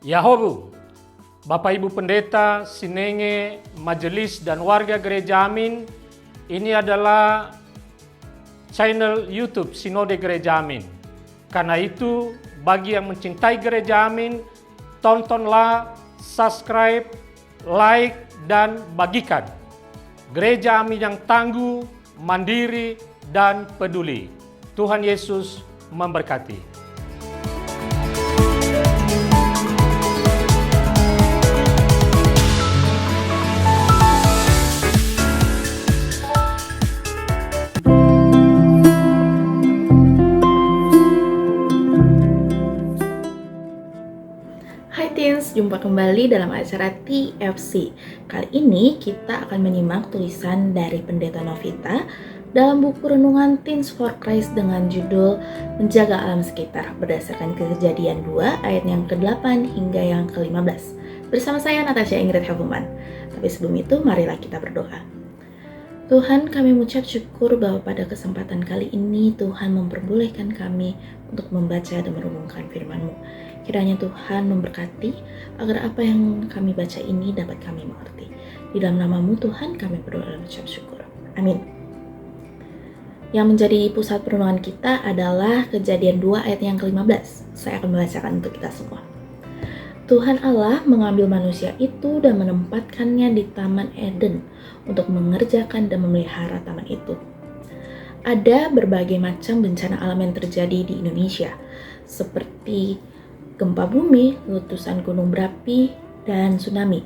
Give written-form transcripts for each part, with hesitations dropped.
Yahobu, Bapak Ibu Pendeta, Sinenge, Majelis dan warga Gereja Amin, ini adalah channel YouTube Sinode Gereja Amin. Karena itu, bagi yang mencintai Gereja Amin, tontonlah, subscribe, like, dan bagikan. Gereja Amin yang tangguh, mandiri, dan peduli. Tuhan Yesus memberkati. Hai Teens, jumpa kembali dalam acara TFC. Kali ini kita akan menyimak tulisan dari Pendeta Novita dalam buku renungan Teens for Christ dengan judul Menjaga Alam Sekitar berdasarkan Kejadian 2 ayat yang ke-8 hingga yang ke-15. Bersama saya Natasha Ingrid Hefuman. Tapi sebelum itu marilah kita berdoa. Tuhan, kami mengucap syukur bahwa pada kesempatan kali ini Tuhan memperbolehkan kami untuk membaca dan merenungkan firman-Mu. Kiranya Tuhan memberkati agar apa yang kami baca ini dapat kami mengerti. Di dalam nama-Mu Tuhan kami berdoa dan mengucap syukur. Amin. Yang menjadi pusat perenungan kita adalah Kejadian 2 ayat yang ke-15. Saya akan membacakan untuk kita semua. Tuhan Allah mengambil manusia itu dan menempatkannya di Taman Eden untuk mengerjakan dan memelihara taman itu. Ada berbagai macam bencana alam yang terjadi di Indonesia, seperti gempa bumi, letusan gunung berapi, dan tsunami.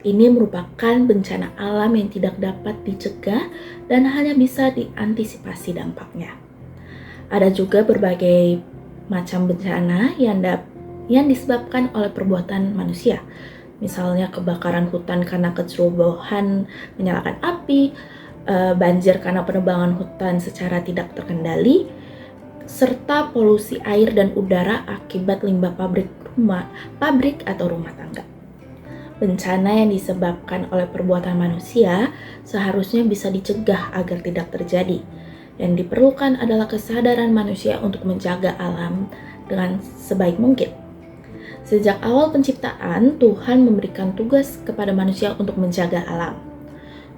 Ini merupakan bencana alam yang tidak dapat dicegah dan hanya bisa diantisipasi dampaknya. Ada juga berbagai macam bencana yang disebabkan oleh perbuatan manusia. Misalnya kebakaran hutan karena kecerobohan menyalakan api, banjir karena penebangan hutan secara tidak terkendali, serta polusi air dan udara akibat limbah pabrik atau rumah tangga. Bencana yang disebabkan oleh perbuatan manusia seharusnya bisa dicegah agar tidak terjadi. Yang diperlukan adalah kesadaran manusia untuk menjaga alam dengan sebaik mungkin. Sejak awal penciptaan, Tuhan memberikan tugas kepada manusia untuk menjaga alam.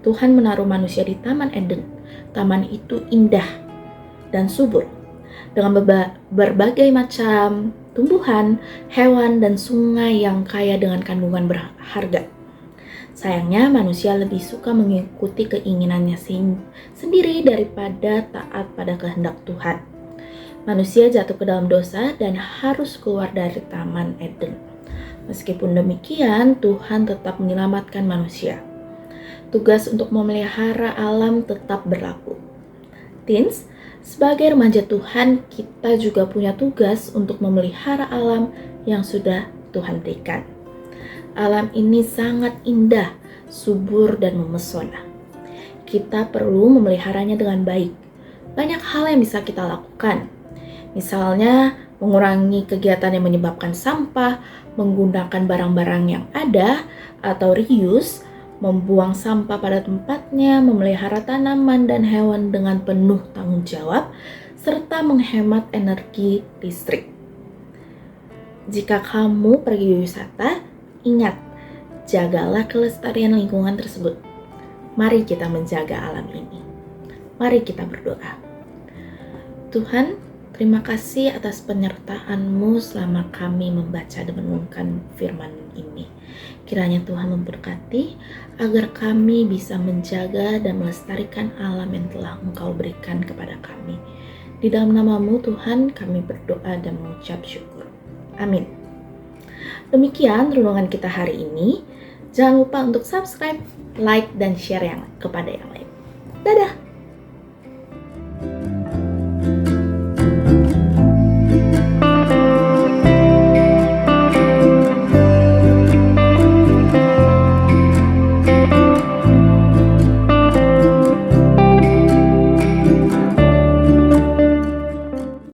Tuhan menaruh manusia di Taman Eden. Taman itu indah dan subur, dengan berbagai macam tumbuhan, hewan, dan sungai yang kaya dengan kandungan berharga. Sayangnya, manusia lebih suka mengikuti keinginannya sendiri daripada taat pada kehendak Tuhan. Manusia jatuh ke dalam dosa dan harus keluar dari Taman Eden. Meskipun demikian, Tuhan tetap menyelamatkan manusia. Tugas untuk memelihara alam tetap berlaku. Teens, sebagai remaja Tuhan, kita juga punya tugas untuk memelihara alam yang sudah Tuhan berikan. Alam ini sangat indah, subur, dan memesona. Kita perlu memeliharanya dengan baik. Banyak hal yang bisa kita lakukan. Misalnya, mengurangi kegiatan yang menyebabkan sampah, menggunakan barang-barang yang ada, atau reuse, membuang sampah pada tempatnya, memelihara tanaman dan hewan dengan penuh tanggung jawab, serta menghemat energi listrik. Jika kamu pergi wisata, ingat, jagalah kelestarian lingkungan tersebut. Mari kita menjaga alam ini. Mari kita berdoa. Tuhan, terima kasih atas penyertaan-Mu selama kami membaca dan merenungkan firman ini. Kiranya Tuhan memberkati agar kami bisa menjaga dan melestarikan alam yang telah Engkau berikan kepada kami. Di dalam nama-Mu Tuhan kami berdoa dan mengucap syukur. Amin. Demikian renungan kita hari ini. Jangan lupa untuk subscribe, like, dan share kepada yang lain. Dadah!